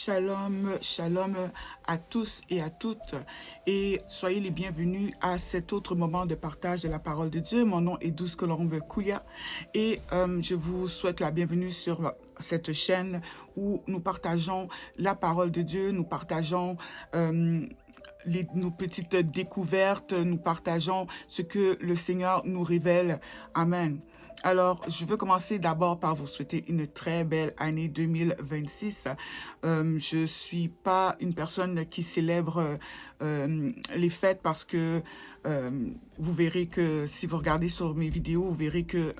Shalom, shalom à tous et à toutes et soyez les bienvenus à cet autre moment de partage de la parole de Dieu. Mon nom est Douce Colombe Koulia et je vous souhaite la bienvenue sur cette chaîne où nous partageons la parole de Dieu, nous partageons nos petites découvertes, nous partageons ce que le Seigneur nous révèle. Amen. Alors, je veux commencer d'abord par vous souhaiter une très belle année 2026. Je ne suis pas une personne qui célèbre les fêtes parce que vous verrez que si vous regardez sur mes vidéos, vous verrez que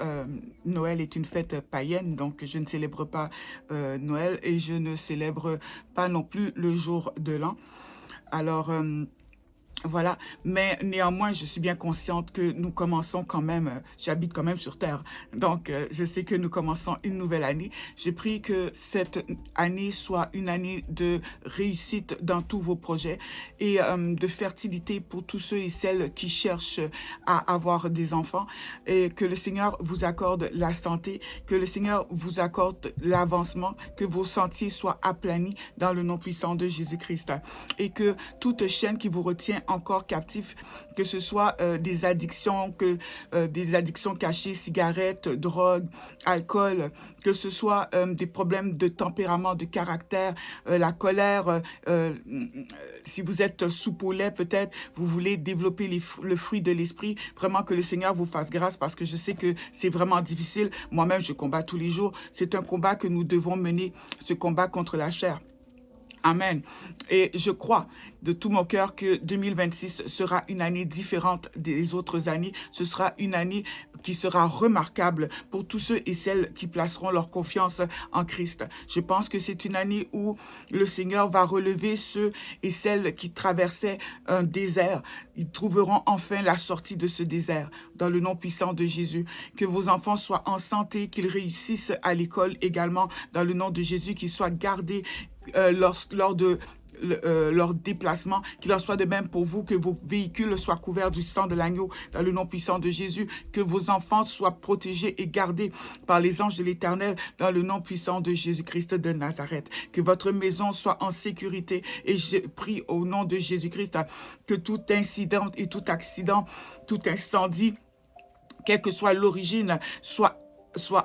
Noël est une fête païenne, donc je ne célèbre pas Noël et je ne célèbre pas non plus le jour de l'an. Alors, voilà, mais néanmoins, je suis bien consciente que nous commençons quand même, j'habite quand même sur Terre, donc je sais que nous commençons une nouvelle année. Je prie que cette année soit une année de réussite dans tous vos projets et de fertilité pour tous ceux et celles qui cherchent à avoir des enfants et que le Seigneur vous accorde la santé, que le Seigneur vous accorde l'avancement, que vos sentiers soient aplanis dans le nom puissant de Jésus-Christ et que toute chaîne qui vous retient encore captif, que ce soit des addictions, des addictions cachées, cigarettes, drogue, alcool, que ce soit des problèmes de tempérament, de caractère, la colère, si vous êtes soupe au lait peut-être, vous voulez développer le fruit de l'esprit, vraiment que le Seigneur vous fasse grâce parce que je sais que c'est vraiment difficile. Moi-même, je combats tous les jours. C'est un combat que nous devons mener, ce combat contre la chair. Amen. Et je crois de tout mon cœur que 2026 sera une année différente des autres années. Ce sera une année qui sera remarquable pour tous ceux et celles qui placeront leur confiance en Christ. Je pense que c'est une année où le Seigneur va relever ceux et celles qui traversaient un désert. Ils trouveront enfin la sortie de ce désert dans le nom puissant de Jésus. Que vos enfants soient en santé, qu'ils réussissent à l'école également dans le nom de Jésus, qu'ils soient gardés lors de leur déplacement, qu'il en soit de même pour vous, que vos véhicules soient couverts du sang de l'agneau dans le nom puissant de Jésus, que vos enfants soient protégés et gardés par les anges de l'Éternel dans le nom puissant de Jésus-Christ de Nazareth, que votre maison soit en sécurité et je prie au nom de Jésus-Christ que tout incident et tout accident, tout incendie, quelle que soit l'origine, soit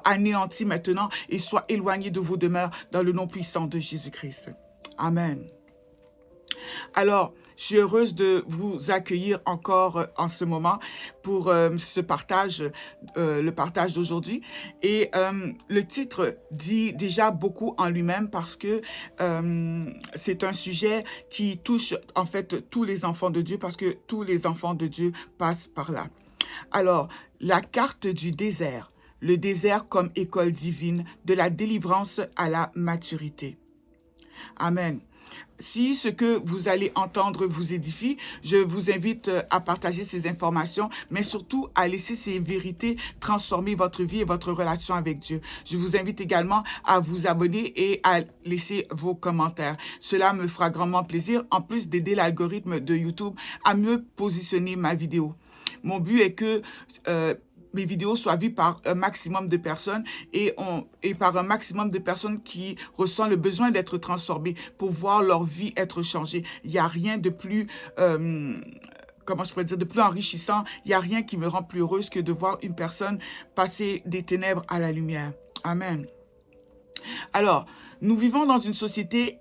anéanti maintenant et soit éloigné de vos demeures dans le nom puissant de Jésus-Christ. Amen. Alors, je suis heureuse de vous accueillir encore en ce moment pour ce partage, le partage d'aujourd'hui. Et le titre dit déjà beaucoup en lui-même parce que c'est un sujet qui touche en fait tous les enfants de Dieu parce que tous les enfants de Dieu passent par là. Alors, la carte du désert. Le désert comme école divine, de la délivrance à la maturité. Amen. Si ce que vous allez entendre vous édifie, je vous invite à partager ces informations, mais surtout à laisser ces vérités transformer votre vie et votre relation avec Dieu. Je vous invite également à vous abonner et à laisser vos commentaires. Cela me fera grandement plaisir, en plus d'aider l'algorithme de YouTube à mieux positionner ma vidéo. Mon but est que mes vidéos soient vues par un maximum de personnes et par un maximum de personnes qui ressentent le besoin d'être transformées pour voir leur vie être changée. Il n'y a rien de plus, comment je pourrais dire, de plus enrichissant. Il n'y a rien qui me rend plus heureuse que de voir une personne passer des ténèbres à la lumière. Amen. Alors, nous vivons dans une société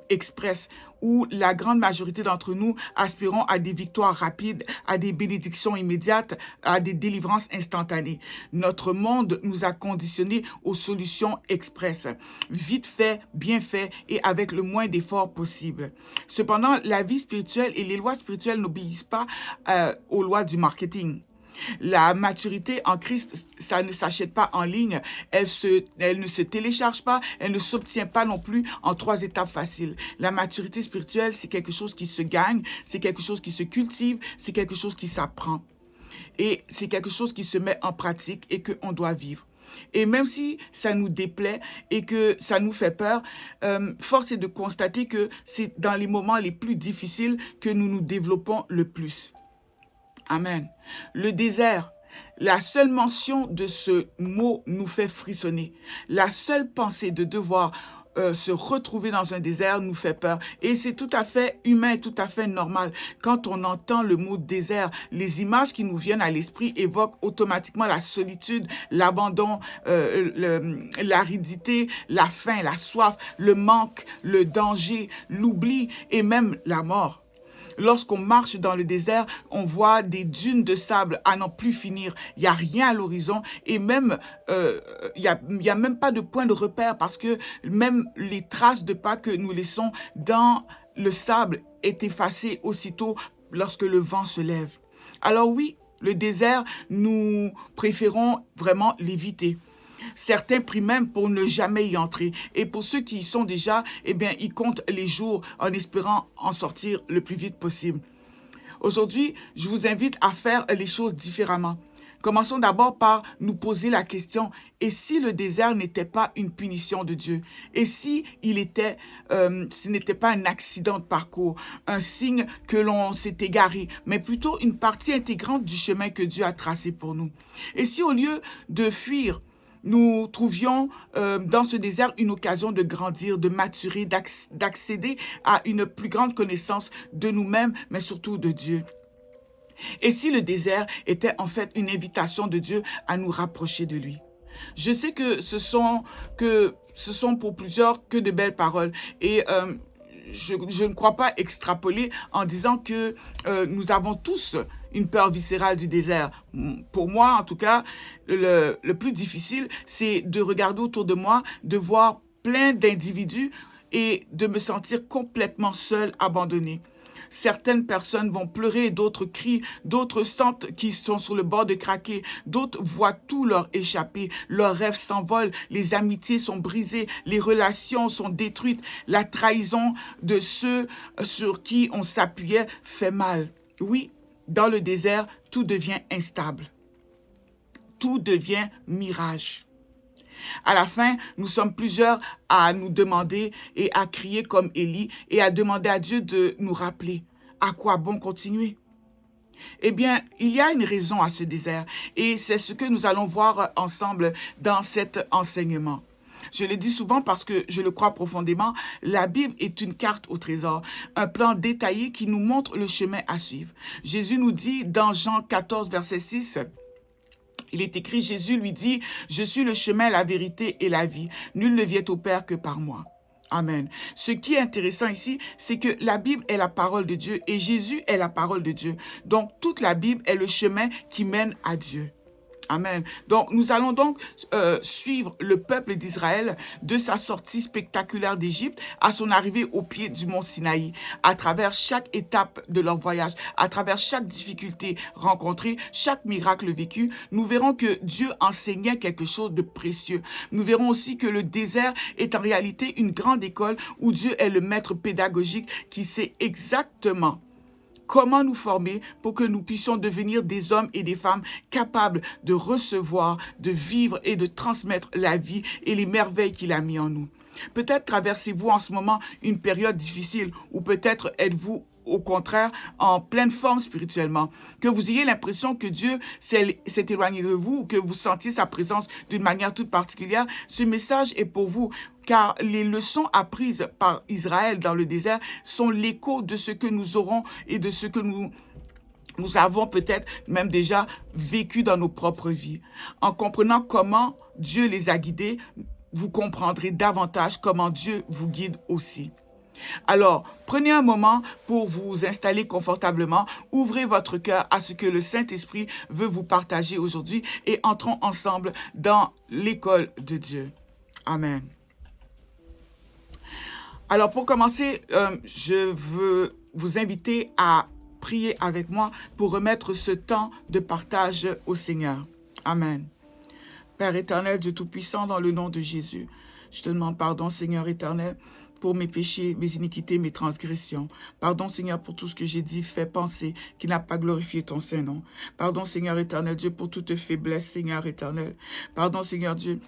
express où la grande majorité d'entre nous aspirons à des victoires rapides, à des bénédictions immédiates, à des délivrances instantanées. Notre monde nous a conditionnés aux solutions express, vite fait, bien fait et avec le moins d'efforts possible. Cependant, la vie spirituelle et les lois spirituelles n'obéissent pas aux lois du marketing. La maturité en Christ, ça ne s'achète pas en ligne, elle ne se télécharge pas, elle ne s'obtient pas non plus en 3 étapes faciles. La maturité spirituelle, c'est quelque chose qui se gagne, c'est quelque chose qui se cultive, c'est quelque chose qui s'apprend. Et c'est quelque chose qui se met en pratique et qu'on doit vivre. Et même si ça nous déplaît et que ça nous fait peur, force est de constater que c'est dans les moments les plus difficiles que nous nous développons le plus. Amen. Le désert, la seule mention de ce mot nous fait frissonner. La seule pensée de devoir se retrouver dans un désert nous fait peur. Et c'est tout à fait humain, tout à fait normal. Quand on entend le mot désert, les images qui nous viennent à l'esprit évoquent automatiquement la solitude, l'abandon, l'aridité, la faim, la soif, le manque, le danger, l'oubli et même la mort. Lorsqu'on marche dans le désert, on voit des dunes de sable à n'en plus finir. Il n'y a rien à l'horizon et même, il y a même pas de point de repère parce que même les traces de pas que nous laissons dans le sable est effacée aussitôt lorsque le vent se lève. Alors oui, le désert, nous préférons vraiment l'éviter. Certains prient même pour ne jamais y entrer. Et pour ceux qui y sont déjà, eh bien, ils comptent les jours en espérant en sortir le plus vite possible. Aujourd'hui, je vous invite à faire les choses différemment. Commençons d'abord par nous poser la question, et si le désert n'était pas une punition de Dieu? Et si ce n'était pas un accident de parcours, un signe que l'on s'est égaré, mais plutôt une partie intégrante du chemin que Dieu a tracé pour nous? Et si au lieu de fuir, nous trouvions dans ce désert une occasion de grandir, de maturer, d'accéder à une plus grande connaissance de nous-mêmes, mais surtout de Dieu. Et si le désert était en fait une invitation de Dieu à nous rapprocher de lui? Je sais que ce sont pour plusieurs que de belles paroles et je ne crois pas extrapoler en disant que nous avons tous une peur viscérale du désert. Pour moi, en tout cas, le plus difficile, c'est de regarder autour de moi, de voir plein d'individus et de me sentir complètement seul, abandonné. Certaines personnes vont pleurer, d'autres crient, d'autres sentent qu'ils sont sur le bord de craquer, d'autres voient tout leur échapper, leurs rêves s'envolent, les amitiés sont brisées, les relations sont détruites, la trahison de ceux sur qui on s'appuyait fait mal. Oui, dans le désert, tout devient instable, tout devient mirage. À la fin, nous sommes plusieurs à nous demander et à crier comme Élie et à demander à Dieu de nous rappeler à quoi bon continuer. Eh bien, il y a une raison à ce désert et c'est ce que nous allons voir ensemble dans cet enseignement. Je le dis souvent parce que je le crois profondément, la Bible est une carte au trésor, un plan détaillé qui nous montre le chemin à suivre. Jésus nous dit dans Jean 14, verset 6, il est écrit, Jésus lui dit, « Je suis le chemin, la vérité et la vie. Nul ne vient au Père que par moi. » Amen. Ce qui est intéressant ici, c'est que la Bible est la parole de Dieu et Jésus est la parole de Dieu. Donc, toute la Bible est le chemin qui mène à Dieu. Amen. Donc, nous allons donc suivre le peuple d'Israël de sa sortie spectaculaire d'Égypte à son arrivée au pied du mont Sinaï, à travers chaque étape de leur voyage, à travers chaque difficulté rencontrée, chaque miracle vécu. Nous verrons que Dieu enseignait quelque chose de précieux. Nous verrons aussi que le désert est en réalité une grande école où Dieu est le maître pédagogique qui sait exactement comment nous former pour que nous puissions devenir des hommes et des femmes capables de recevoir, de vivre et de transmettre la vie et les merveilles qu'il a mis en nous. Peut-être traversez-vous en ce moment une période difficile ou peut-être êtes-vous au contraire en pleine forme spirituellement, que vous ayez l'impression que Dieu s'est éloigné de vous ou que vous sentiez sa présence d'une manière toute particulière. Ce message est pour vous, car les leçons apprises par Israël dans le désert sont l'écho de ce que nous aurons et de ce que nous avons peut-être même déjà vécu dans nos propres vies. En comprenant comment Dieu les a guidés, vous comprendrez davantage comment Dieu vous guide aussi. Alors, prenez un moment pour vous installer confortablement, ouvrez votre cœur à ce que le Saint-Esprit veut vous partager aujourd'hui et entrons ensemble dans l'école de Dieu. Amen. Alors, pour commencer, je veux vous inviter à prier avec moi pour remettre ce temps de partage au Seigneur. Amen. Père éternel, Dieu Tout-Puissant, dans le nom de Jésus, je te demande pardon, Seigneur éternel, pour mes péchés, mes iniquités, mes transgressions. Pardon, Seigneur, pour tout ce que j'ai dit, fait, pensé, qui n'a pas glorifié ton Saint-Nom. Pardon, Seigneur éternel, Dieu, pour toute faiblesse, Seigneur éternel. Pardon, Seigneur Dieu,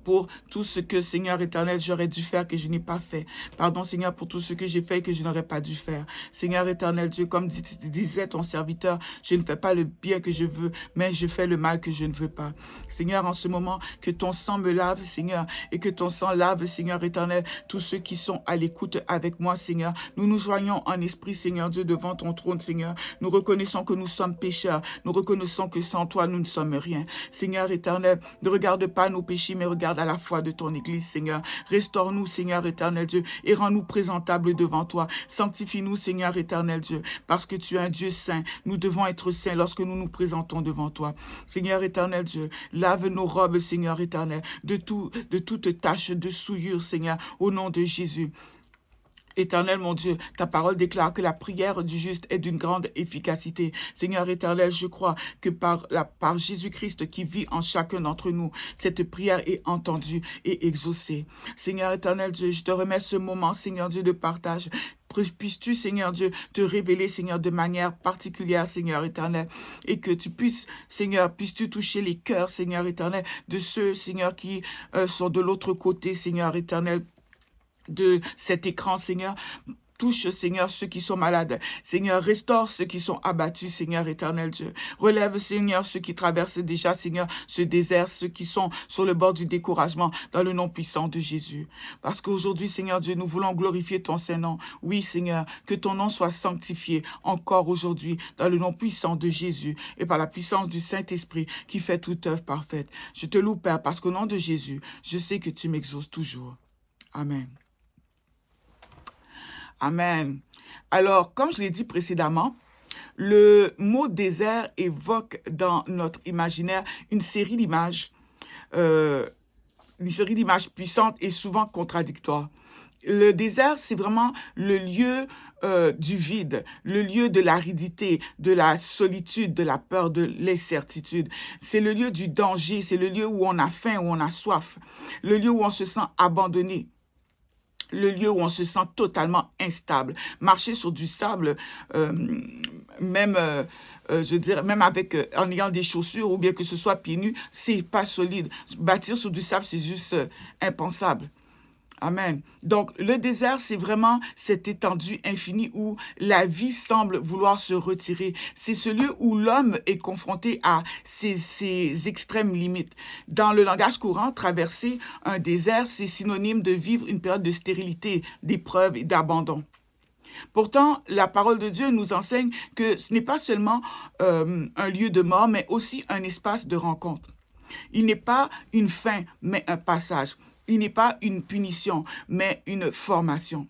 pour tout ce que, Seigneur éternel, j'aurais dû faire que je n'ai pas fait. Pardon, Seigneur, pour tout ce que j'ai fait et que je n'aurais pas dû faire. Seigneur éternel Dieu, comme disait ton serviteur, je ne fais pas le bien que je veux, mais je fais le mal que je ne veux pas. Seigneur, en ce moment, que ton sang me lave, Seigneur, et que ton sang lave, Seigneur éternel, tous ceux qui sont à l'écoute avec moi, Seigneur. Nous nous joignons en esprit, Seigneur Dieu, devant ton trône, Seigneur. Nous reconnaissons que nous sommes pécheurs. Nous reconnaissons que sans toi, nous ne sommes rien. Seigneur éternel, ne regarde pas nos péchés, mais regarde à la foi de ton Église, Seigneur. Restaure-nous, Seigneur éternel Dieu, et rends-nous présentables devant toi. Sanctifie-nous, Seigneur éternel Dieu, parce que tu es un Dieu saint. Nous devons être saints lorsque nous nous présentons devant toi. Seigneur éternel Dieu, lave nos robes, Seigneur éternel, de toute tache de souillure, Seigneur, au nom de Jésus. Éternel, mon Dieu, ta parole déclare que la prière du juste est d'une grande efficacité. Seigneur éternel, je crois que par Jésus-Christ qui vit en chacun d'entre nous, cette prière est entendue et exaucée. Seigneur éternel Dieu, je te remets ce moment, Seigneur Dieu, de partage. Puisses-tu, Seigneur Dieu, te révéler, Seigneur, de manière particulière, Seigneur éternel, et que tu puisses, Seigneur, puisses-tu toucher les cœurs, Seigneur éternel, de ceux, Seigneur, qui sont de l'autre côté, Seigneur éternel, de cet écran, Seigneur. Touche, Seigneur, ceux qui sont malades. Seigneur, restaure ceux qui sont abattus, Seigneur éternel Dieu. Relève, Seigneur, ceux qui traversent déjà, Seigneur, ce désert, ceux qui sont sur le bord du découragement, dans le nom puissant de Jésus. Parce qu'aujourd'hui, Seigneur Dieu, nous voulons glorifier ton Saint-Nom. Oui, Seigneur, que ton nom soit sanctifié encore aujourd'hui, dans le nom puissant de Jésus et par la puissance du Saint-Esprit qui fait toute œuvre parfaite. Je te loue, Père, parce qu'au nom de Jésus, je sais que tu m'exauces toujours. Amen. Amen. Alors, comme je l'ai dit précédemment, le mot désert évoque dans notre imaginaire une série d'images puissantes et souvent contradictoires. Le désert, c'est vraiment le lieu du vide, le lieu de l'aridité, de la solitude, de la peur, de l'incertitude. C'est le lieu du danger, c'est le lieu où on a faim, où on a soif, le lieu où on se sent abandonné. Le lieu où on se sent totalement instable. Marcher sur du sable, même avec en ayant des chaussures ou bien que ce soit pieds nus, c'est pas solide. Bâtir sur du sable, c'est juste impensable. Amen. Donc, le désert, c'est vraiment cette étendue infinie où la vie semble vouloir se retirer. C'est ce lieu où l'homme est confronté à ses extrêmes limites. Dans le langage courant, traverser un désert, c'est synonyme de vivre une période de stérilité, d'épreuve et d'abandon. Pourtant, la parole de Dieu nous enseigne que ce n'est pas seulement un lieu de mort, mais aussi un espace de rencontre. Il n'est pas une fin, mais un passage. Il n'est pas une punition, mais une formation.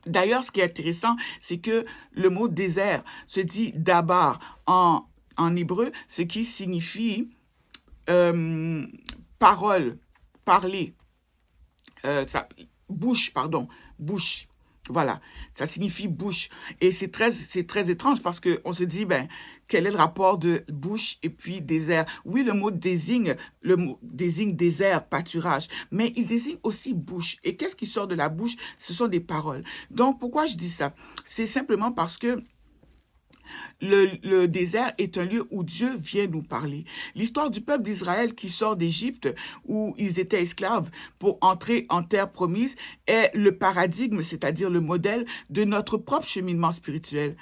D'ailleurs, ce qui est intéressant, c'est que le mot désert se dit dabar en hébreu, ce qui signifie parole, parler, bouche. Voilà, ça signifie bouche. Et c'est très étrange parce qu'on se dit, quel est le rapport de bouche et puis désert? Oui, le mot désigne désert, pâturage, mais il désigne aussi bouche. Et qu'est-ce qui sort de la bouche? Ce sont des paroles. Donc, pourquoi je dis ça? C'est simplement parce que le désert est un lieu où Dieu vient nous parler. L'histoire du peuple d'Israël qui sort d'Égypte, où ils étaient esclaves, pour entrer en terre promise, est le paradigme, c'est-à-dire le modèle de notre propre cheminement spirituel.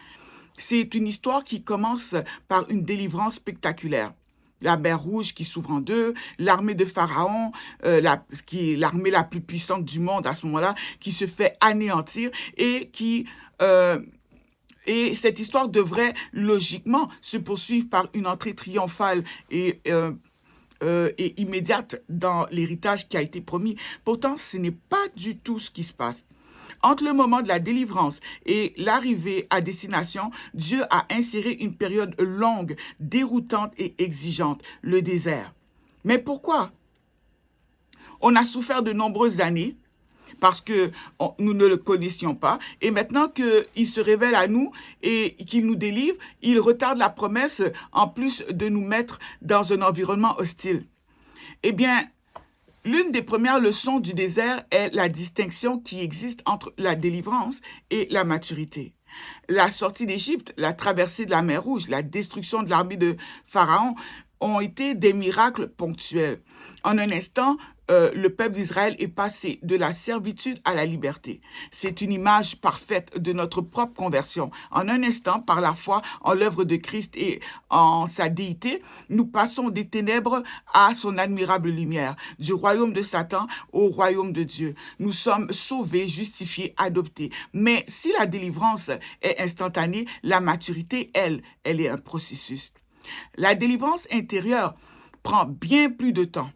C'est une histoire qui commence par une délivrance spectaculaire. La mer Rouge qui s'ouvre en deux, l'armée de Pharaon, qui est l'armée la plus puissante du monde à ce moment-là, qui se fait anéantir et et cette histoire devrait logiquement se poursuivre par une entrée triomphale et immédiate dans l'héritage qui a été promis. Pourtant, ce n'est pas du tout ce qui se passe. Entre le moment de la délivrance et l'arrivée à destination, Dieu a inséré une période longue, déroutante et exigeante, le désert. Mais pourquoi? On a souffert de nombreuses années parce que nous ne le connaissions pas. Et maintenant qu'il se révèle à nous et qu'il nous délivre, il retarde la promesse en plus de nous mettre dans un environnement hostile. Eh bien, l'une des premières leçons du désert est la distinction qui existe entre la délivrance et la maturité. La sortie d'Égypte, la traversée de la mer Rouge, la destruction de l'armée de Pharaon ont été des miracles ponctuels. En un instant, le peuple d'Israël est passé de la servitude à la liberté. C'est une image parfaite de notre propre conversion. En un instant, par la foi en l'œuvre de Christ et en sa déité, nous passons des ténèbres à son admirable lumière, du royaume de Satan au royaume de Dieu. Nous sommes sauvés, justifiés, adoptés. Mais si la délivrance est instantanée, la maturité, elle est un processus. La délivrance intérieure prend bien plus de temps.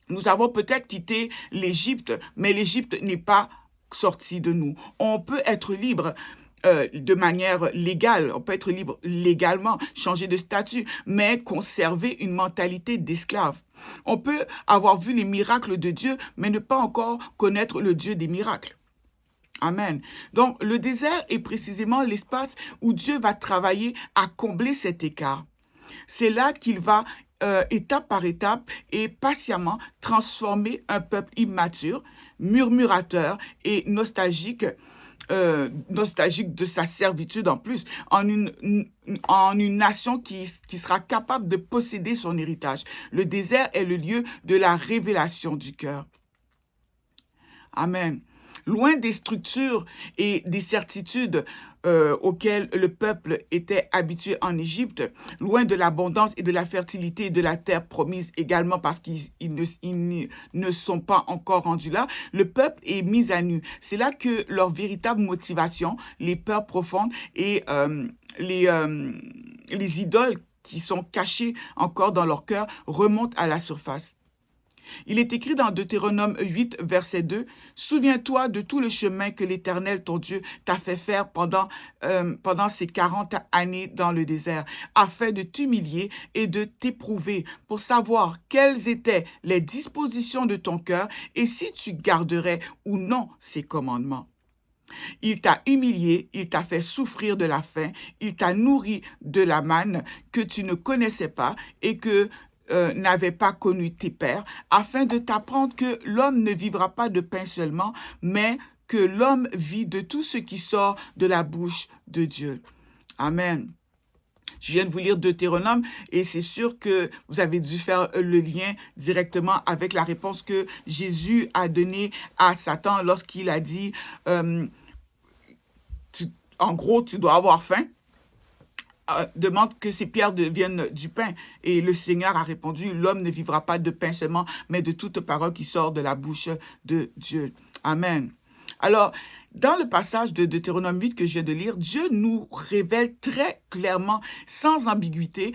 Nous avons peut-être quitté l'Égypte, mais l'Égypte n'est pas sortie de nous. On peut être libre de manière légale, on peut être libre légalement, changer de statut, mais conserver une mentalité d'esclave. On peut avoir vu les miracles de Dieu, mais ne pas encore connaître le Dieu des miracles. Amen. Donc, le désert est précisément l'espace où Dieu va travailler à combler cet écart. C'est là qu'il va, étape par étape et patiemment, transformer un peuple immature, murmurateur et nostalgique de sa servitude en plus, en une nation qui sera capable de posséder son héritage. Le désert est le lieu de la révélation du cœur. Amen. Loin des structures et des certitudes auxquelles le peuple était habitué en Égypte, loin de l'abondance et de la fertilité de la terre promise également parce qu'ils ne sont pas encore rendus là, le peuple est mis à nu. C'est là que leur véritable motivation, les peurs profondes et les idoles qui sont cachées encore dans leur cœur remontent à la surface. Il est écrit dans Deutéronome 8, verset 2, « Souviens-toi de tout le chemin que l'Éternel, ton Dieu, t'a fait faire pendant ces 40 années dans le désert, afin de t'humilier et de t'éprouver pour savoir quelles étaient les dispositions de ton cœur et si tu garderais ou non ces commandements. Il t'a humilié, il t'a fait souffrir de la faim, il t'a nourri de la manne que tu ne connaissais pas et que n'avaient pas connu tes pères, afin de t'apprendre que l'homme ne vivra pas de pain seulement, mais que l'homme vit de tout ce qui sort de la bouche de Dieu. » Amen. Je viens de vous lire Deutéronome et c'est sûr que vous avez dû faire le lien directement avec la réponse que Jésus a donnée à Satan lorsqu'il a dit en gros, tu dois avoir faim. Demande que ces pierres deviennent du pain. Et le Seigneur a répondu, l'homme ne vivra pas de pain seulement, mais de toute parole qui sort de la bouche de Dieu. Amen. Alors, dans le passage de Deutéronome 8 que je viens de lire, Dieu nous révèle très clairement, sans ambiguïté,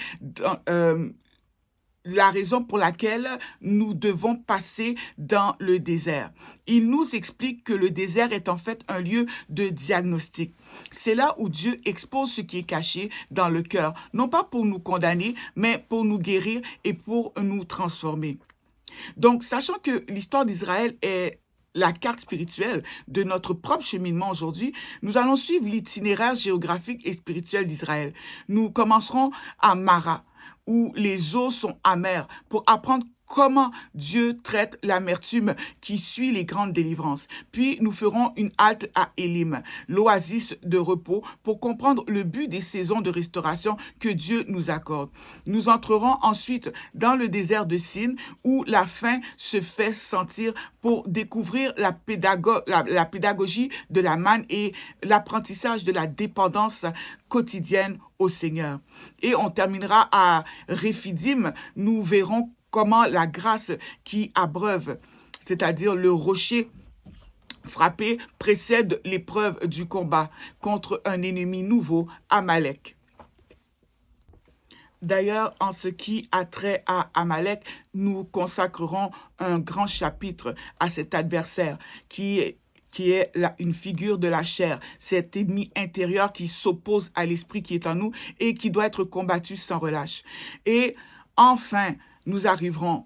la raison pour laquelle nous devons passer dans le désert. Il nous explique que le désert est en fait un lieu de diagnostic. C'est là où Dieu expose ce qui est caché dans le cœur, non pas pour nous condamner, mais pour nous guérir et pour nous transformer. Donc, sachant que l'histoire d'Israël est la carte spirituelle de notre propre cheminement aujourd'hui, nous allons suivre l'itinéraire géographique et spirituel d'Israël. Nous commencerons à Mara, où les eaux sont amères, pour apprendre comment Dieu traite l'amertume qui suit les grandes délivrances. Puis nous ferons une halte à Élim, l'oasis de repos, pour comprendre le but des saisons de restauration que Dieu nous accorde. Nous entrerons ensuite dans le désert de Sin, où la faim se fait sentir, pour découvrir la pédagogie de la manne et l'apprentissage de la dépendance quotidienne au Seigneur. Et on terminera à Réphidim. Nous verrons comment la grâce qui abreuve, c'est-à-dire le rocher frappé, précède l'épreuve du combat contre un ennemi nouveau, Amalek. D'ailleurs, en ce qui a trait à Amalek, nous consacrerons un grand chapitre à cet adversaire qui est une figure de la chair, cet ennemi intérieur qui s'oppose à l'esprit qui est en nous et qui doit être combattu sans relâche. Et enfin, nous arriverons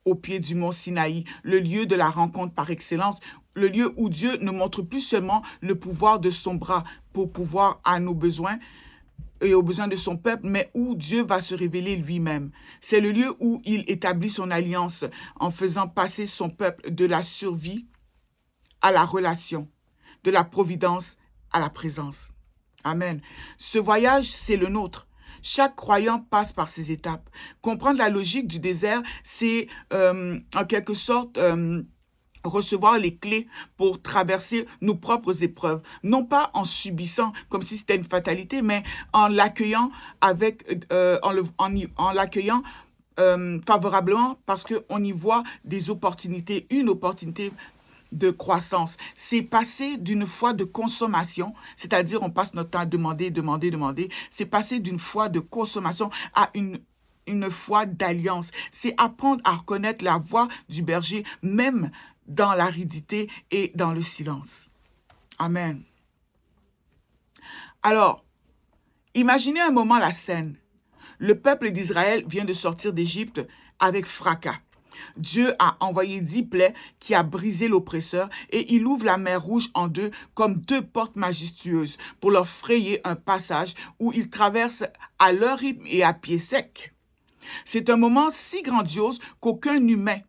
au pied du mont Sinaï, le lieu de la rencontre par excellence, le lieu où Dieu ne montre plus seulement le pouvoir de son bras pour pouvoir à nos besoins et aux besoins de son peuple, mais où Dieu va se révéler lui-même. C'est le lieu où il établit son alliance en faisant passer son peuple de la survie à la relation, de la providence à la présence. Amen. Ce voyage, c'est le nôtre. Chaque croyant passe par ces étapes. Comprendre la logique du désert, c'est en quelque sorte recevoir les clés pour traverser nos propres épreuves. Non pas en subissant comme si c'était une fatalité, mais en l'accueillant en l'accueillant favorablement parce qu'on y voit des opportunités, une opportunité de croissance. C'est passer d'une foi de consommation, c'est-à-dire on passe notre temps à demander, demander, demander. C'est passer d'une foi de consommation à une foi d'alliance. C'est apprendre à reconnaître la voix du berger, même dans l'aridité et dans le silence. Amen. Alors, imaginez un moment la scène. Le peuple d'Israël vient de sortir d'Égypte avec fracas. Dieu a envoyé 10 plaies qui a brisé l'oppresseur et il ouvre la mer Rouge en deux comme deux portes majestueuses pour leur frayer un passage où ils traversent à leur rythme et à pied sec. C'est un moment si grandiose qu'aucun humain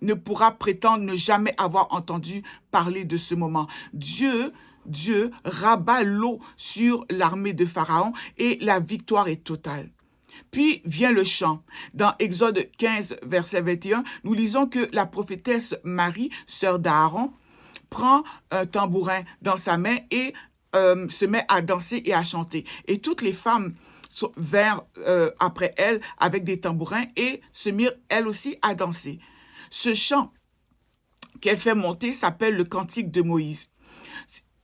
ne pourra prétendre ne jamais avoir entendu parler de ce moment. Dieu rabat l'eau sur l'armée de Pharaon et la victoire est totale. Puis vient le chant. Dans Exode 15, verset 21, nous lisons que la prophétesse Marie, sœur d'Aaron, prend un tambourin dans sa main et se met à danser et à chanter. Et toutes les femmes vinrent après elle avec des tambourins et se mirent elles aussi à danser. Ce chant qu'elle fait monter s'appelle le Cantique de Moïse.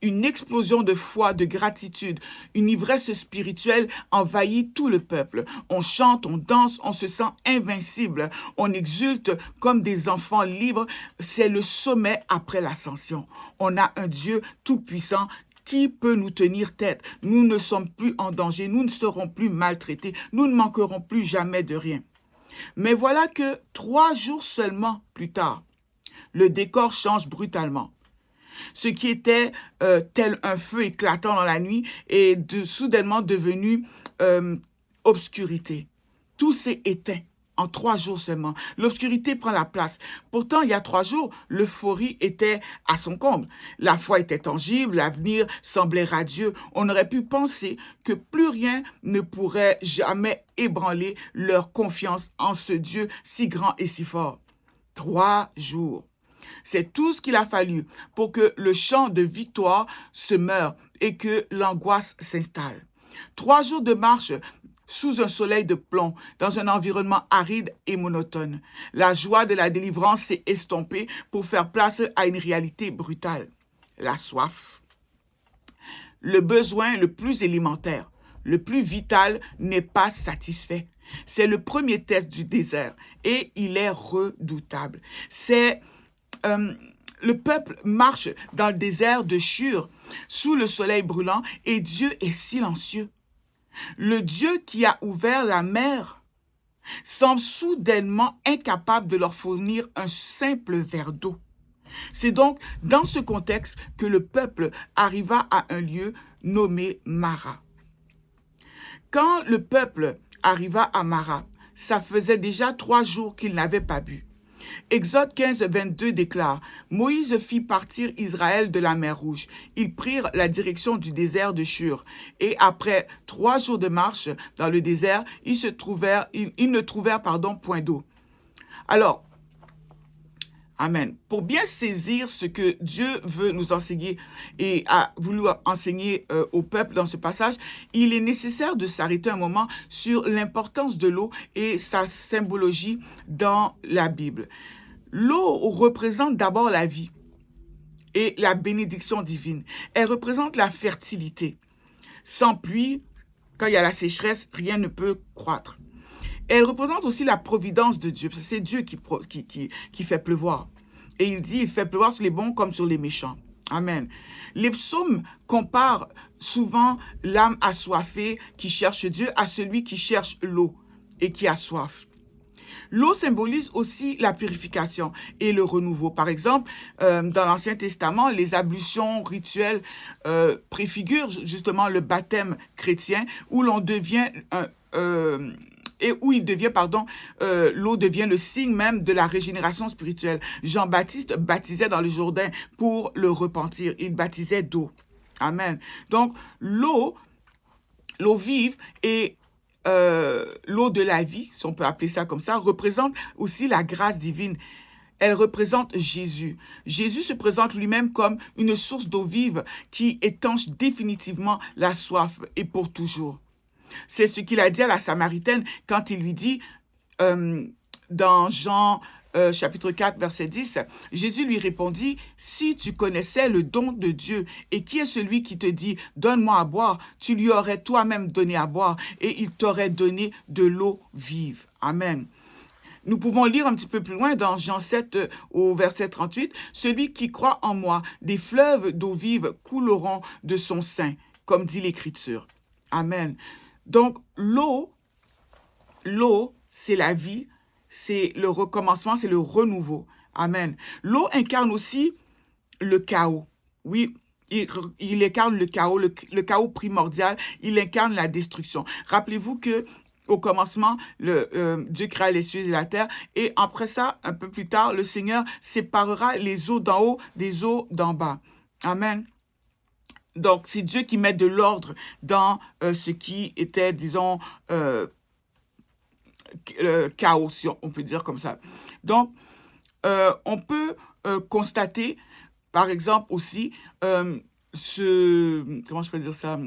Une explosion de foi, de gratitude, une ivresse spirituelle envahit tout le peuple. On chante, on danse, on se sent invincible, on exulte comme des enfants libres. C'est le sommet après l'ascension. On a un Dieu tout-puissant qui peut nous tenir tête. Nous ne sommes plus en danger, nous ne serons plus maltraités, nous ne manquerons plus jamais de rien. Mais voilà que 3 jours seulement plus tard, le décor change brutalement. Ce qui était tel un feu éclatant dans la nuit est soudainement devenu obscurité. Tout s'est éteint en 3 jours seulement. L'obscurité prend la place. Pourtant, il y a 3 jours, l'euphorie était à son comble. La foi était tangible, l'avenir semblait radieux. On aurait pu penser que plus rien ne pourrait jamais ébranler leur confiance en ce Dieu si grand et si fort. 3 jours. C'est tout ce qu'il a fallu pour que le chant de victoire se meure et que l'angoisse s'installe. 3 jours de marche sous un soleil de plomb, dans un environnement aride et monotone. La joie de la délivrance s'est estompée pour faire place à une réalité brutale. La soif. Le besoin le plus élémentaire, le plus vital n'est pas satisfait. C'est le premier test du désert et il est redoutable. Le peuple marche dans le désert de Shur, sous le soleil brûlant, et Dieu est silencieux. Le Dieu qui a ouvert la mer semble soudainement incapable de leur fournir un simple verre d'eau. C'est donc dans ce contexte que le peuple arriva à un lieu nommé Mara. Quand le peuple arriva à Mara, ça faisait déjà 3 jours qu'ils n'avaient pas bu. Exode 15, 22 déclare « Moïse fit partir Israël de la mer Rouge. Ils prirent la direction du désert de Shur. Et après 3 jours de marche dans le désert, ils ne trouvèrent point d'eau. » Alors, Amen. Pour bien saisir ce que Dieu veut nous enseigner et a voulu enseigner au peuple dans ce passage, il est nécessaire de s'arrêter un moment sur l'importance de l'eau et sa symbologie dans la Bible. L'eau représente d'abord la vie et la bénédiction divine. Elle représente la fertilité. Sans pluie, quand il y a la sécheresse, rien ne peut croître. Elle représente aussi la providence de Dieu. C'est Dieu qui fait pleuvoir. Et il dit, il fait pleuvoir sur les bons comme sur les méchants. Amen. Les psaumes comparent souvent l'âme assoiffée qui cherche Dieu à celui qui cherche l'eau et qui a soif. L'eau symbolise aussi la purification et le renouveau. Par exemple, dans l'Ancien Testament, les ablutions rituelles préfigurent justement le baptême chrétien où l'on devient l'eau devient le signe même de la régénération spirituelle. Jean-Baptiste baptisait dans le Jourdain pour le repentir. Il baptisait d'eau. Amen. Donc, l'eau vive l'eau de la vie, si on peut appeler ça comme ça, représente aussi la grâce divine. Elle représente Jésus. Jésus se présente lui-même comme une source d'eau vive qui étanche définitivement la soif et pour toujours. C'est ce qu'il a dit à la Samaritaine quand il lui dit, dans Jean chapitre 4, verset 10, Jésus lui répondit, « Si tu connaissais le don de Dieu, et qui est celui qui te dit, donne-moi à boire, tu lui aurais toi-même donné à boire, et il t'aurait donné de l'eau vive. » Amen. Nous pouvons lire un petit peu plus loin dans Jean 7 au verset 38, « Celui qui croit en moi, des fleuves d'eau vive couleront de son sein, comme dit l'Écriture. » Amen. Donc, l'eau, c'est la vie, c'est le recommencement, c'est le renouveau. Amen. L'eau incarne aussi le chaos. Oui, il incarne le chaos, le chaos primordial, il incarne la destruction. Rappelez-vous que au commencement, Dieu créa les cieux et la terre, et après ça, un peu plus tard, le Seigneur séparera les eaux d'en haut des eaux d'en bas. Amen. Donc, c'est Dieu qui met de l'ordre dans ce qui était, disons, chaos, si on peut dire comme ça. Donc, on peut constater, par exemple aussi, comment je peux dire ça,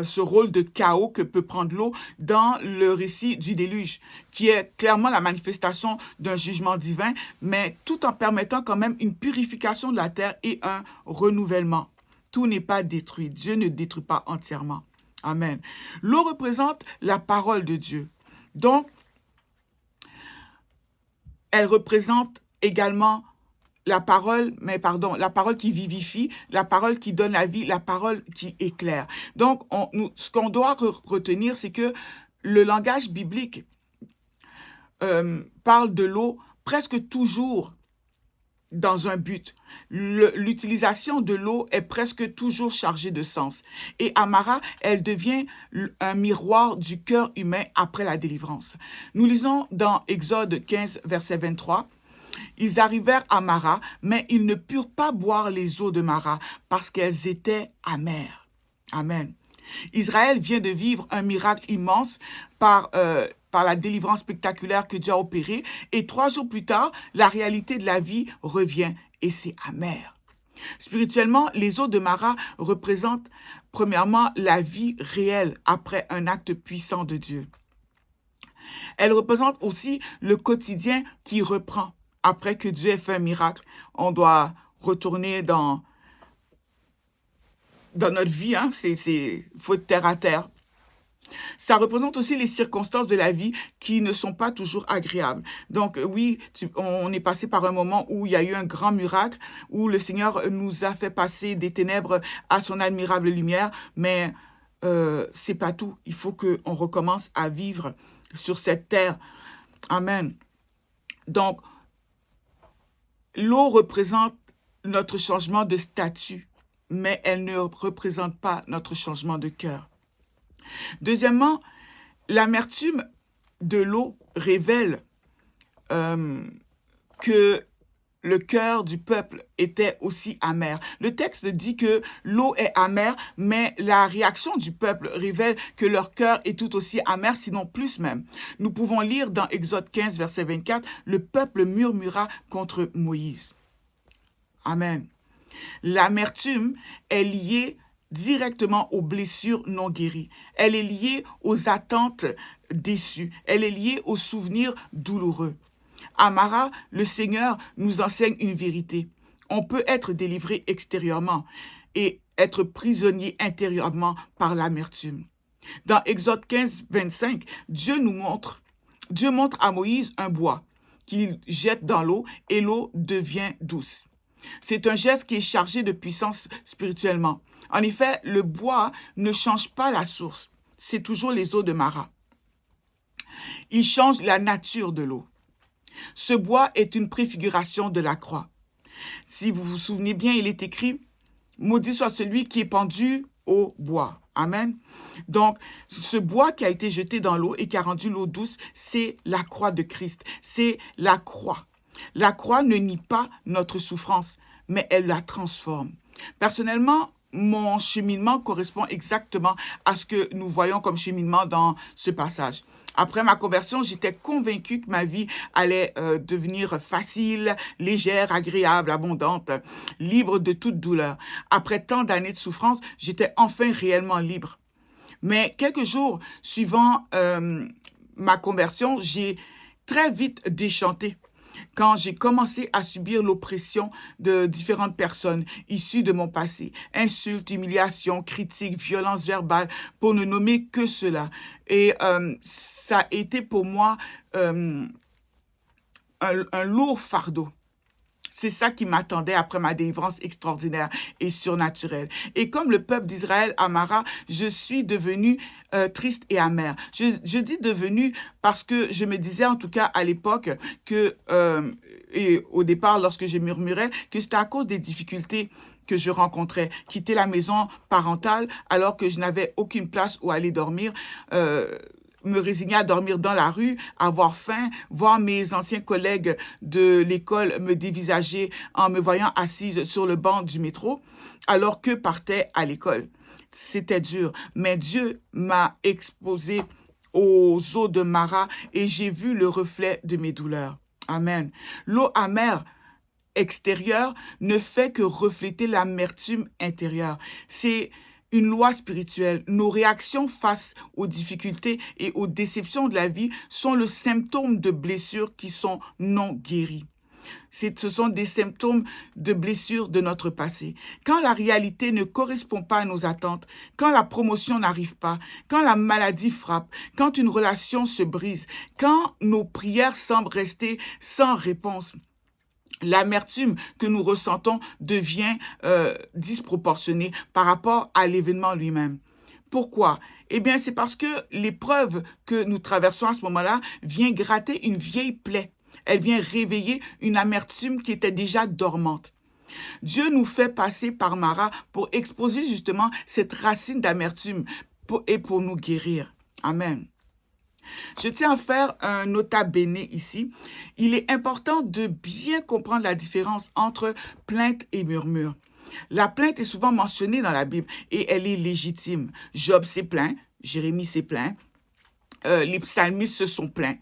ce rôle de chaos que peut prendre l'eau dans le récit du déluge, qui est clairement la manifestation d'un jugement divin, mais tout en permettant quand même une purification de la terre et un renouvellement. Tout n'est pas détruit. Dieu ne détruit pas entièrement. Amen. L'eau représente la parole de Dieu. Donc, elle représente également la parole qui vivifie, la parole qui donne la vie, la parole qui éclaire. Donc, ce qu'on doit retenir, c'est que le langage biblique parle de l'eau presque toujours dans un but. L'utilisation de l'eau est presque toujours chargée de sens. Et Amara, elle devient un miroir du cœur humain après la délivrance. Nous lisons dans Exode 15, verset 23, « Ils arrivèrent à Mara, mais ils ne purent pas boire les eaux de Mara parce qu'elles étaient amères. » Amen. Israël vient de vivre un miracle immense par la délivrance spectaculaire que Dieu a opérée. Et 3 jours plus tard, la réalité de la vie revient et c'est amer. Spirituellement, les eaux de Mara représentent premièrement la vie réelle après un acte puissant de Dieu. Elles représentent aussi le quotidien qui reprend. Après que Dieu ait fait un miracle, on doit retourner dans notre vie, hein, faut être terre à terre. Ça représente aussi les circonstances de la vie qui ne sont pas toujours agréables. Donc oui, on est passé par un moment où il y a eu un grand miracle, où le Seigneur nous a fait passer des ténèbres à son admirable lumière, mais c'est pas tout. Il faut qu'on recommence à vivre sur cette terre. Amen. Donc, l'eau représente notre changement de statut, mais elle ne représente pas notre changement de cœur. Deuxièmement, l'amertume de l'eau révèle que le cœur du peuple était aussi amer. Le texte dit que l'eau est amère, mais la réaction du peuple révèle que leur cœur est tout aussi amer, sinon plus même. Nous pouvons lire dans Exode 15, verset 24, « Le peuple murmura contre Moïse. » Amen. L'amertume est liée directement aux blessures non guéries. Elle est liée aux attentes déçues. Elle est liée aux souvenirs douloureux. À Mara, le Seigneur nous enseigne une vérité. On peut être délivré extérieurement et être prisonnier intérieurement par l'amertume. Dans Exode 15, 25, Dieu montre à Moïse un bois qu'il jette dans l'eau et l'eau devient douce. C'est un geste qui est chargé de puissance spirituellement. En effet, le bois ne change pas la source. C'est toujours les eaux de Mara. Il change la nature de l'eau. Ce bois est une préfiguration de la croix. Si vous vous souvenez bien, il est écrit « Maudit soit celui qui est pendu au bois ». Amen. Donc, ce bois qui a été jeté dans l'eau et qui a rendu l'eau douce, c'est la croix de Christ. C'est la croix. La croix ne nie pas notre souffrance, mais elle la transforme. Personnellement, mon cheminement correspond exactement à ce que nous voyons comme cheminement dans ce passage. Après ma conversion, j'étais convaincue que ma vie allait devenir facile, légère, agréable, abondante, libre de toute douleur. Après tant d'années de souffrance, j'étais enfin réellement libre. Mais quelques jours suivant ma conversion, j'ai très vite déchanté quand j'ai commencé à subir l'oppression de différentes personnes issues de mon passé. Insultes, humiliations, critiques, violences verbales, pour ne nommer que cela. Et ça a été pour moi un lourd fardeau. C'est ça qui m'attendait après ma délivrance extraordinaire et surnaturelle. Et comme le peuple d'Israël à Mara, je suis devenue triste et amère. Je dis devenue parce que je me disais en tout cas à l'époque que, et au départ lorsque je murmurais, que c'était à cause des difficultés que je rencontrais. Quitter la maison parentale alors que je n'avais aucune place où aller dormir, me résigner à dormir dans la rue, avoir faim, voir mes anciens collègues de l'école me dévisager en me voyant assise sur le banc du métro, alors qu'eux partaient à l'école. C'était dur, mais Dieu m'a exposé aux eaux de Mara et j'ai vu le reflet de mes douleurs. Amen. L'eau amère extérieure ne fait que refléter l'amertume intérieure. C'est une loi spirituelle. Nos réactions face aux difficultés et aux déceptions de la vie sont le symptôme de blessures qui sont non guéries. Ce sont des symptômes de blessures de notre passé. Quand la réalité ne correspond pas à nos attentes, quand la promotion n'arrive pas, quand la maladie frappe, quand une relation se brise, quand nos prières semblent rester sans réponse, l'amertume que nous ressentons devient disproportionnée par rapport à l'événement lui-même. Pourquoi? Eh bien, c'est parce que l'épreuve que nous traversons à ce moment-là vient gratter une vieille plaie. Elle vient réveiller une amertume qui était déjà dormante. Dieu nous fait passer par Mara pour exposer justement cette racine d'amertume et pour nous guérir. Amen. Je tiens à faire un nota bene ici. Il est important de bien comprendre la différence entre plainte et murmure. La plainte est souvent mentionnée dans la Bible et elle est légitime. Job s'est plaint, Jérémie s'est plaint, les psalmistes se sont plaints.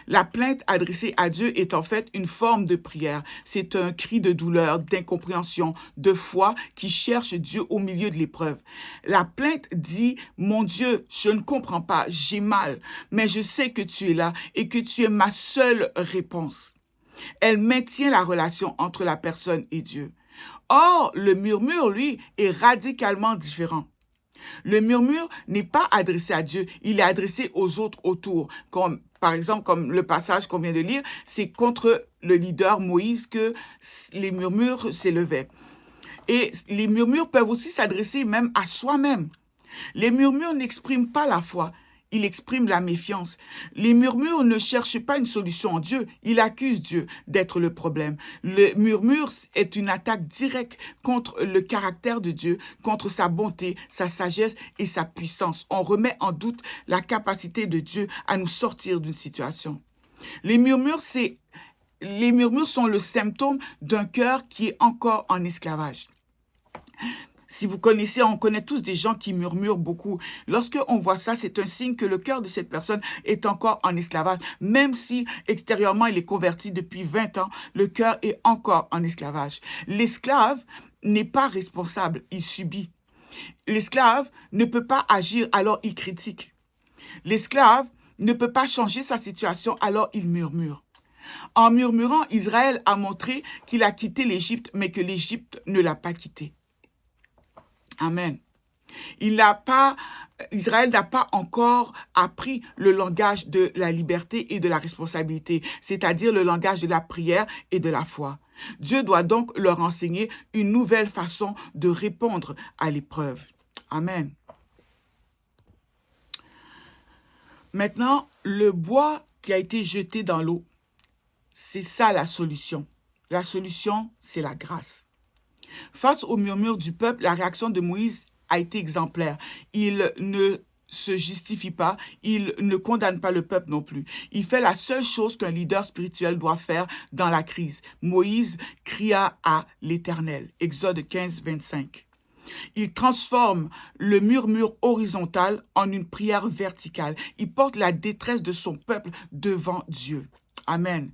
La plainte adressée à Dieu est en fait une forme de prière. C'est un cri de douleur, d'incompréhension, de foi qui cherche Dieu au milieu de l'épreuve. La plainte dit, mon Dieu, je ne comprends pas, j'ai mal, mais je sais que tu es là et que tu es ma seule réponse. Elle maintient la relation entre la personne et Dieu. Or, le murmure, lui, est radicalement différent. Le murmure n'est pas adressé à Dieu, il est adressé aux autres autour. Comme, par exemple, comme le passage qu'on vient de lire, c'est contre le leader Moïse que les murmures s'élevaient. Et les murmures peuvent aussi s'adresser même à soi-même. Les murmures n'expriment pas la foi, ils expriment la méfiance. Les murmures ne cherchent pas une solution en Dieu, ils accusent Dieu d'être le problème. Le murmure est une attaque directe contre le caractère de Dieu, contre sa bonté, sa sagesse et sa puissance. On remet en doute la capacité de Dieu à nous sortir d'une situation. Les murmures sont le symptôme d'un cœur qui est encore en esclavage. Si vous connaissez, on connaît tous des gens qui murmurent beaucoup. Lorsque on voit ça, c'est un signe que le cœur de cette personne est encore en esclavage. Même si extérieurement il est converti depuis 20 ans, le cœur est encore en esclavage. L'esclave n'est pas responsable, il subit. L'esclave ne peut pas agir, alors il critique. L'esclave ne peut pas changer sa situation, alors il murmure. En murmurant, Israël a montré qu'il a quitté l'Égypte, mais que l'Égypte ne l'a pas quitté. Amen. Israël n'a pas encore appris le langage de la liberté et de la responsabilité, c'est-à-dire le langage de la prière et de la foi. Dieu doit donc leur enseigner une nouvelle façon de répondre à l'épreuve. Amen. Maintenant, le bois qui a été jeté dans l'eau, c'est ça la solution. La solution, c'est la grâce. Face au murmure du peuple, la réaction de Moïse a été exemplaire. Il ne se justifie pas, il ne condamne pas le peuple non plus. Il fait la seule chose qu'un leader spirituel doit faire dans la crise. Moïse cria à l'Éternel. Exode 15, 25. Il transforme le murmure horizontal en une prière verticale. Il porte la détresse de son peuple devant Dieu. Amen.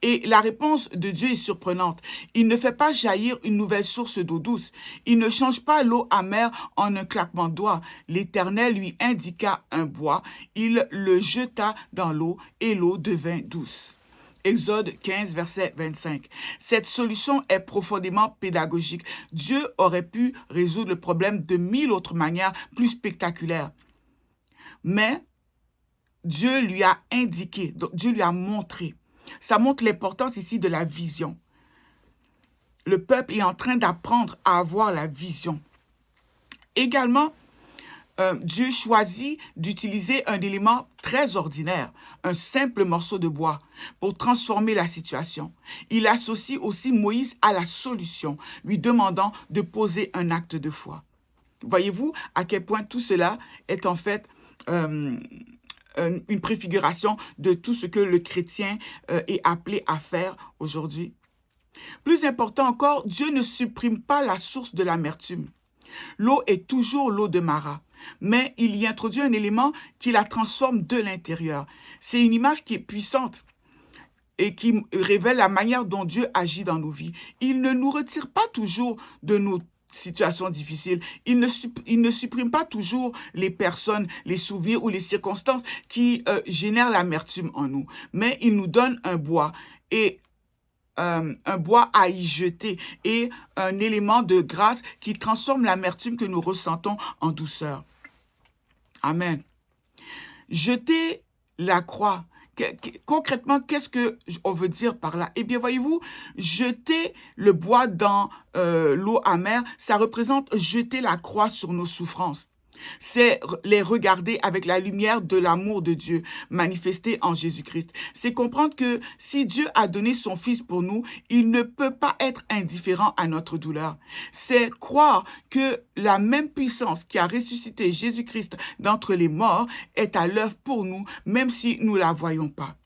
Et la réponse de Dieu est surprenante. Il ne fait pas jaillir une nouvelle source d'eau douce. Il ne change pas l'eau amère en un claquement de doigts. L'Éternel lui indiqua un bois. Il le jeta dans l'eau et l'eau devint douce. Exode 15, verset 25. Cette solution est profondément pédagogique. Dieu aurait pu résoudre le problème de 1000 autres manières plus spectaculaires. Mais Dieu lui a indiqué, donc Dieu lui a montré. Ça montre l'importance ici de la vision. Le peuple est en train d'apprendre à avoir la vision. Également, Dieu choisit d'utiliser un élément très ordinaire, un simple morceau de bois, pour transformer la situation. Il associe aussi Moïse à la solution, lui demandant de poser un acte de foi. Voyez-vous à quel point tout cela est en fait une préfiguration de tout ce que le chrétien est appelé à faire aujourd'hui. Plus important encore, Dieu ne supprime pas la source de l'amertume. L'eau est toujours l'eau de Mara, mais il y introduit un élément qui la transforme de l'intérieur. C'est une image qui est puissante et qui révèle la manière dont Dieu agit dans nos vies. Il ne nous retire pas toujours de nos situations difficiles. Il ne supprime pas toujours les personnes, les souvenirs ou les circonstances qui génèrent l'amertume en nous. Mais il nous donne un bois et un bois à y jeter et un élément de grâce qui transforme l'amertume que nous ressentons en douceur. Amen. Jeter la croix. Concrètement, qu'est-ce qu'on veut dire par là? Eh bien, voyez-vous, jeter le bois dans l'eau amère, ça représente jeter la croix sur nos souffrances. C'est les regarder avec la lumière de l'amour de Dieu manifesté en Jésus-Christ. C'est comprendre que si Dieu a donné son Fils pour nous, il ne peut pas être indifférent à notre douleur. C'est croire que la même puissance qui a ressuscité Jésus-Christ d'entre les morts est à l'œuvre pour nous, même si nous ne la voyons pas.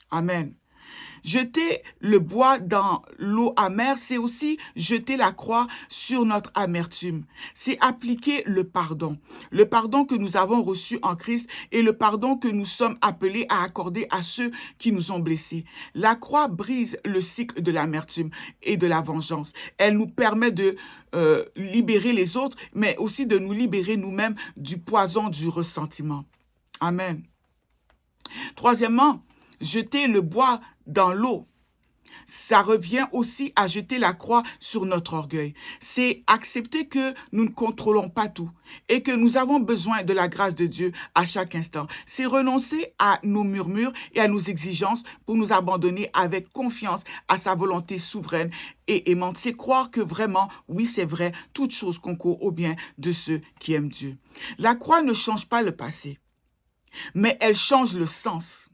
Amen. Jeter le bois dans l'eau amère, c'est aussi jeter la croix sur notre amertume. C'est appliquer le pardon que nous avons reçu en Christ et le pardon que nous sommes appelés à accorder à ceux qui nous ont blessés. La croix brise le cycle de l'amertume et de la vengeance. Elle nous permet de libérer les autres, mais aussi de nous libérer nous-mêmes du poison du ressentiment. Amen. Troisièmement, jeter le bois dans l'eau. Ça revient aussi à jeter la croix sur notre orgueil. C'est accepter que nous ne contrôlons pas tout et que nous avons besoin de la grâce de Dieu à chaque instant. C'est renoncer à nos murmures et à nos exigences pour nous abandonner avec confiance à sa volonté souveraine et aimante. C'est croire que vraiment, oui, c'est vrai, toute chose concourt au bien de ceux qui aiment Dieu. La croix ne change pas le passé, mais elle change le sens.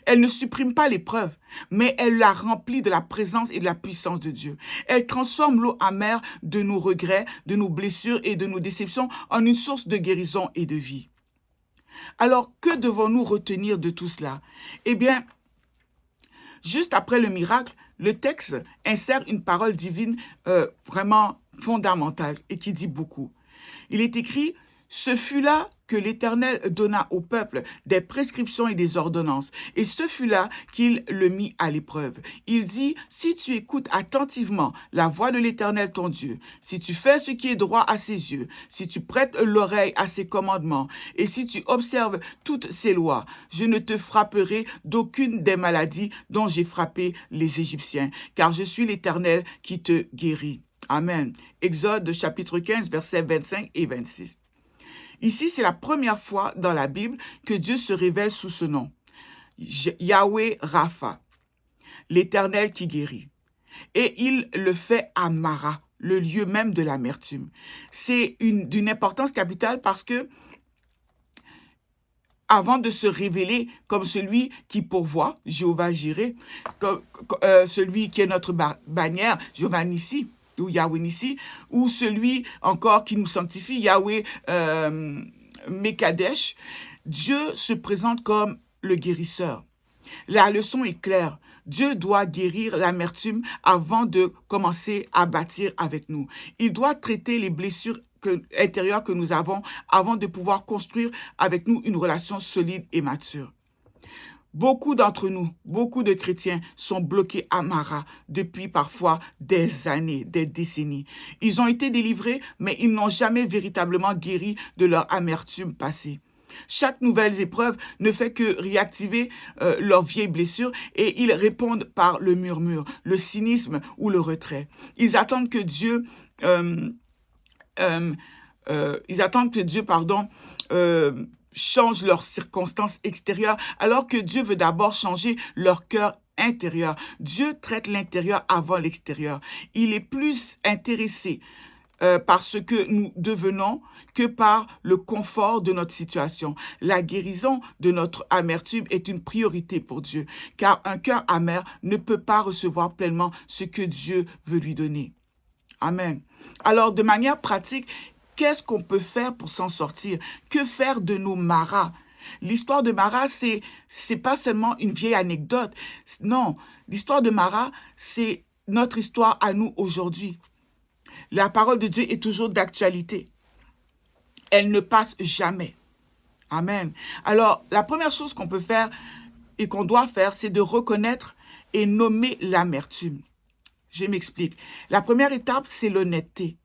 Elle ne supprime pas l'épreuve, mais elle la remplit de la présence et de la puissance de Dieu. Elle transforme l'eau amère de nos regrets, de nos blessures et de nos déceptions en une source de guérison et de vie. Alors, que devons-nous retenir de tout cela? Eh bien, juste après le miracle, le texte insère une parole divine vraiment fondamentale et qui dit beaucoup. Il est écrit: ce fut là que l'Éternel donna au peuple des prescriptions et des ordonnances, et ce fut là qu'il le mit à l'épreuve. Il dit: si tu écoutes attentivement la voix de l'Éternel ton Dieu, si tu fais ce qui est droit à ses yeux, si tu prêtes l'oreille à ses commandements, et si tu observes toutes ses lois, je ne te frapperai d'aucune des maladies dont j'ai frappé les Égyptiens, car je suis l'Éternel qui te guérit. Amen. Exode chapitre 15, versets 25 et 26. Ici, c'est la première fois dans la Bible que Dieu se révèle sous ce nom. Yahweh Rapha, l'Éternel qui guérit. Et il le fait à Mara, le lieu même de l'amertume. C'est d'une importance capitale parce que avant de se révéler comme celui qui pourvoit, Jéhovah Jireh, celui qui est notre bannière, Jéhovah Nissi, ou Yahweh Nissi, ou celui encore qui nous sanctifie, Yahweh Mekadesh, Dieu se présente comme le guérisseur. La leçon est claire. Dieu doit guérir l'amertume avant de commencer à bâtir avec nous. Il doit traiter les blessures intérieures que nous avons avant de pouvoir construire avec nous une relation solide et mature. Beaucoup d'entre nous, beaucoup de chrétiens sont bloqués à Mara depuis parfois des années, des décennies. Ils ont été délivrés, mais ils n'ont jamais véritablement guéri de leur amertume passée. Chaque nouvelle épreuve ne fait que réactiver leurs vieilles blessures et ils répondent par le murmure, le cynisme ou le retrait. Ils attendent que Dieu change leurs circonstances extérieures, alors que Dieu veut d'abord changer leur cœur intérieur. Dieu traite l'intérieur avant l'extérieur. Il est plus intéressé par ce que nous devenons que par le confort de notre situation. La guérison de notre amertume est une priorité pour Dieu, car un cœur amer ne peut pas recevoir pleinement ce que Dieu veut lui donner. Amen. Alors, de manière pratique, qu'est-ce qu'on peut faire pour s'en sortir? Que faire de nos maras? L'histoire de Mara, c'est pas seulement une vieille anecdote. Non, l'histoire de Mara, c'est notre histoire à nous aujourd'hui. La parole de Dieu est toujours d'actualité. Elle ne passe jamais. Amen. Alors, la première chose qu'on peut faire et qu'on doit faire, c'est de reconnaître et nommer l'amertume. Je m'explique. La première étape, c'est l'honnêteté.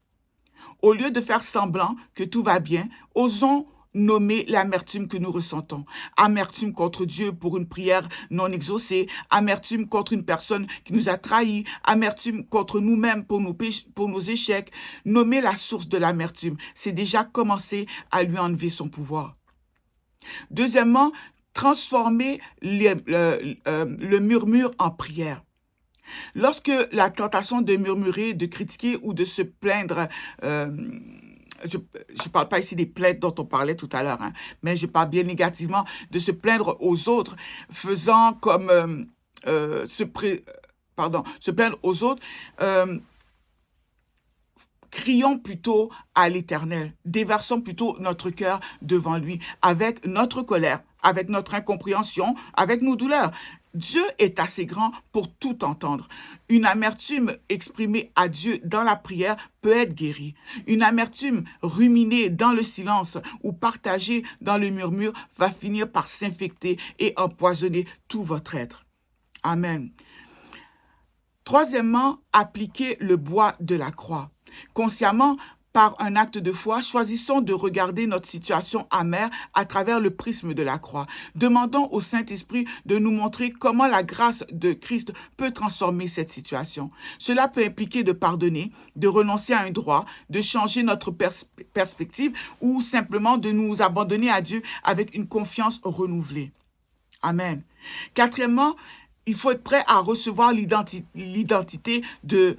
Au lieu de faire semblant que tout va bien, osons nommer l'amertume que nous ressentons. Amertume contre Dieu pour une prière non exaucée, amertume contre une personne qui nous a trahis, amertume contre nous-mêmes pour nos échecs. Nommer la source de l'amertume, c'est déjà commencer à lui enlever son pouvoir. Deuxièmement, transformer le murmure en prière. Lorsque la tentation de murmurer, de critiquer ou de se plaindre, je ne parle pas ici des plaintes dont on parlait tout à l'heure, hein, mais je parle bien négativement de se plaindre aux autres, faisant comme se plaindre aux autres, crions plutôt à l'Éternel, déversons plutôt notre cœur devant lui, avec notre colère, avec notre incompréhension, avec nos douleurs. Dieu est assez grand pour tout entendre. Une amertume exprimée à Dieu dans la prière peut être guérie. Une amertume ruminée dans le silence ou partagée dans le murmure va finir par s'infecter et empoisonner tout votre être. Amen. Troisièmement, appliquer le bois de la croix. Consciemment, par un acte de foi, choisissons de regarder notre situation amère à travers le prisme de la croix. Demandons au Saint-Esprit de nous montrer comment la grâce de Christ peut transformer cette situation. Cela peut impliquer de pardonner, de renoncer à un droit, de changer notre perspective ou simplement de nous abandonner à Dieu avec une confiance renouvelée. Amen. Quatrièmement, il faut être prêt à recevoir l'identité de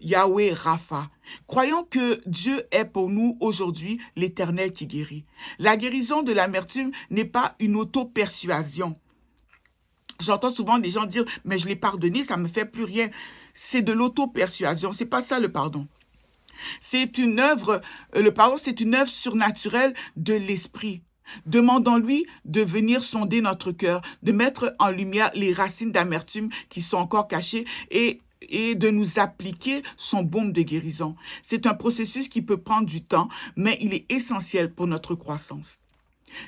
Yahweh Rapha. Croyons que Dieu est pour nous aujourd'hui l'Éternel qui guérit. La guérison de l'amertume n'est pas une auto-persuasion. J'entends souvent des gens dire « mais je l'ai pardonné, ça ne me fait plus rien ». C'est de l'auto-persuasion, c'est pas ça le pardon. C'est une œuvre, le pardon c'est une œuvre surnaturelle de l'esprit. Demandons-lui de venir sonder notre cœur, de mettre en lumière les racines d'amertume qui sont encore cachées et de nous appliquer son baume de guérison. C'est un processus qui peut prendre du temps, mais il est essentiel pour notre croissance.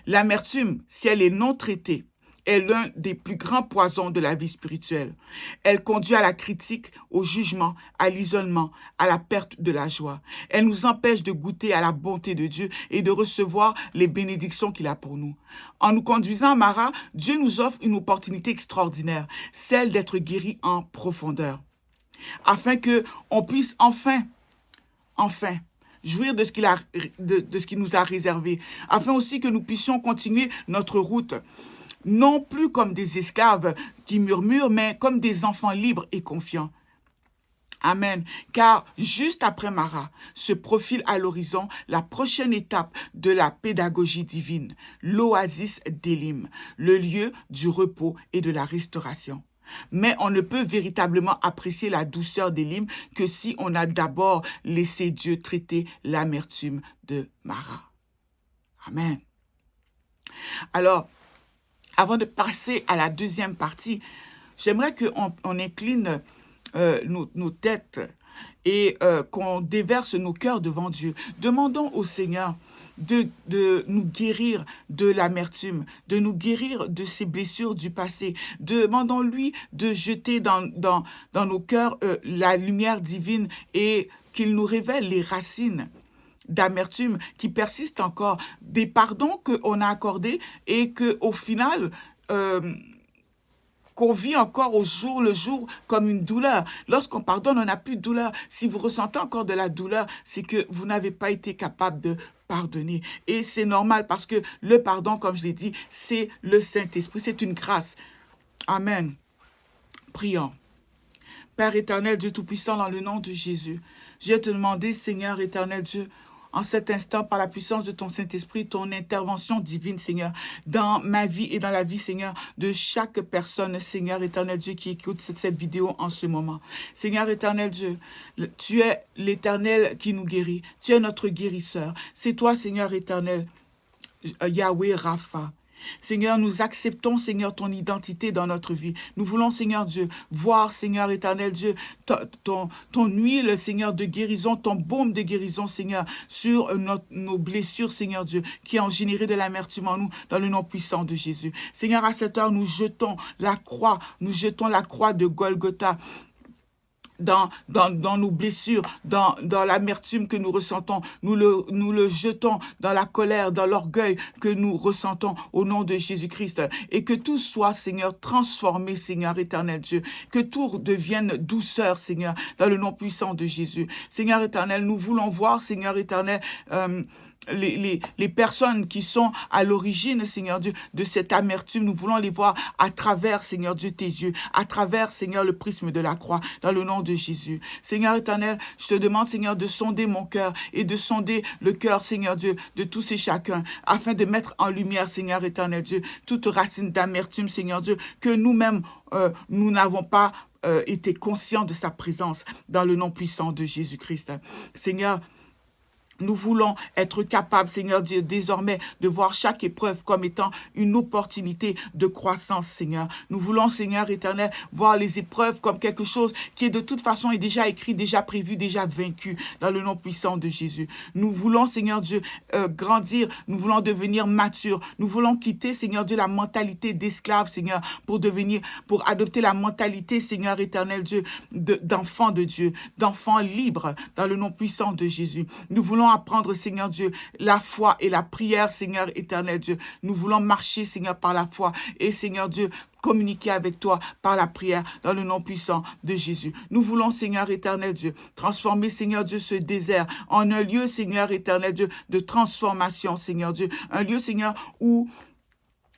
L'amertume, si elle est non traitée, est l'un des plus grands poisons de la vie spirituelle. Elle conduit à la critique, au jugement, à l'isolement, à la perte de la joie. Elle nous empêche de goûter à la bonté de Dieu et de recevoir les bénédictions qu'il a pour nous. En nous conduisant à Mara, Dieu nous offre une opportunité extraordinaire, celle d'être guéris en profondeur, afin qu'on puisse enfin, jouir de ce qu'il nous a réservé, afin aussi que nous puissions continuer notre route, non plus comme des esclaves qui murmurent, mais comme des enfants libres et confiants. Amen. Car juste après Mara se profile à l'horizon la prochaine étape de la pédagogie divine, l'oasis d'Élim, le lieu du repos et de la restauration. Mais on ne peut véritablement apprécier la douceur d'Élim que si on a d'abord laissé Dieu traiter l'amertume de Mara. Amen. Alors, avant de passer à la deuxième partie, j'aimerais qu'on incline nos têtes et qu'on déverse nos cœurs devant Dieu. Demandons au Seigneur de nous guérir de l'amertume, de nous guérir de ces blessures du passé. Demandons-lui de jeter dans nos cœurs la lumière divine et qu'il nous révèle les racines d'amertume qui persistent encore, des pardons qu'on a accordés et qu'au final, qu'on vit encore au jour le jour comme une douleur. Lorsqu'on pardonne, on n'a plus de douleur. Si vous ressentez encore de la douleur, c'est que vous n'avez pas été capable de pardonner. Et c'est normal parce que le pardon, comme je l'ai dit, c'est le Saint-Esprit, c'est une grâce. Amen. Prions. Père éternel, Dieu Tout-Puissant, dans le nom de Jésus, je vais te demander, Seigneur éternel Dieu, en cet instant, par la puissance de ton Saint-Esprit, ton intervention divine, Seigneur, dans ma vie et dans la vie, Seigneur, de chaque personne, Seigneur éternel Dieu, qui écoute cette vidéo en ce moment. Seigneur éternel Dieu, tu es l'Éternel qui nous guérit. Tu es notre guérisseur. C'est toi, Seigneur éternel, Yahweh Rapha. Seigneur, nous acceptons, Seigneur, ton identité dans notre vie. Nous voulons, Seigneur Dieu, voir, Seigneur éternel Dieu, ton huile, Seigneur, de guérison, ton baume de guérison, Seigneur, sur nos blessures, Seigneur Dieu, qui ont généré de l'amertume en nous, dans le nom puissant de Jésus. Seigneur, à cette heure, nous jetons la croix de Golgotha, dans nos blessures, dans l'amertume que nous ressentons. Nous le jetons dans la colère, dans l'orgueil que nous ressentons au nom de Jésus-Christ. Et que tout soit, Seigneur, transformé, Seigneur éternel Dieu. Que tout devienne douceur, Seigneur, dans le nom puissant de Jésus. Seigneur éternel, nous voulons voir, Seigneur éternel, les personnes qui sont à l'origine, Seigneur Dieu, de cette amertume, nous voulons les voir à travers, Seigneur Dieu, tes yeux, à travers, Seigneur, le prisme de la croix, dans le nom de Jésus. Seigneur éternel, je te demande, Seigneur, de sonder mon cœur et de sonder le cœur, Seigneur Dieu, de tous et chacun, afin de mettre en lumière, Seigneur éternel Dieu, toute racine d'amertume, Seigneur Dieu, que nous-mêmes, nous n'avons pas été conscients de sa présence, dans le nom puissant de Jésus-Christ. Seigneur, nous voulons être capables, Seigneur Dieu, désormais de voir chaque épreuve comme étant une opportunité de croissance, Seigneur. Nous voulons, Seigneur éternel, voir les épreuves comme quelque chose qui est de toute façon est déjà écrit, déjà prévu, déjà vaincu, dans le nom puissant de Jésus. Nous voulons, Seigneur Dieu, grandir. Nous voulons devenir matures. Nous voulons quitter, Seigneur Dieu, la mentalité d'esclave, Seigneur, pour adopter la mentalité, Seigneur éternel Dieu, d'enfant de Dieu, d'enfant libre, dans le nom puissant de Jésus. Nous voulons apprendre, Seigneur Dieu, la foi et la prière, Seigneur éternel Dieu. Nous voulons marcher, Seigneur, par la foi et, Seigneur Dieu, communiquer avec toi par la prière dans le nom puissant de Jésus. Nous voulons, Seigneur éternel Dieu, transformer, Seigneur Dieu, ce désert en un lieu, Seigneur éternel Dieu, de transformation, Seigneur Dieu. Un lieu, Seigneur, où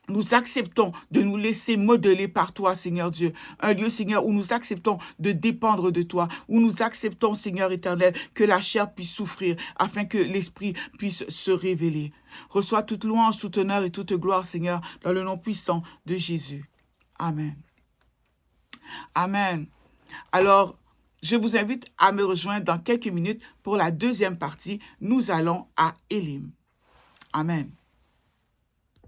nous acceptons de nous laisser modeler par toi, Seigneur Dieu. Un lieu, Seigneur, où nous acceptons de dépendre de toi, où nous acceptons, Seigneur éternel, que la chair puisse souffrir afin que l'esprit puisse se révéler. Reçois toute louange, tout honneur et toute gloire, Seigneur, dans le nom puissant de Jésus. Amen. Amen. Alors, je vous invite à me rejoindre dans quelques minutes pour la deuxième partie. Nous allons à Élim. Amen.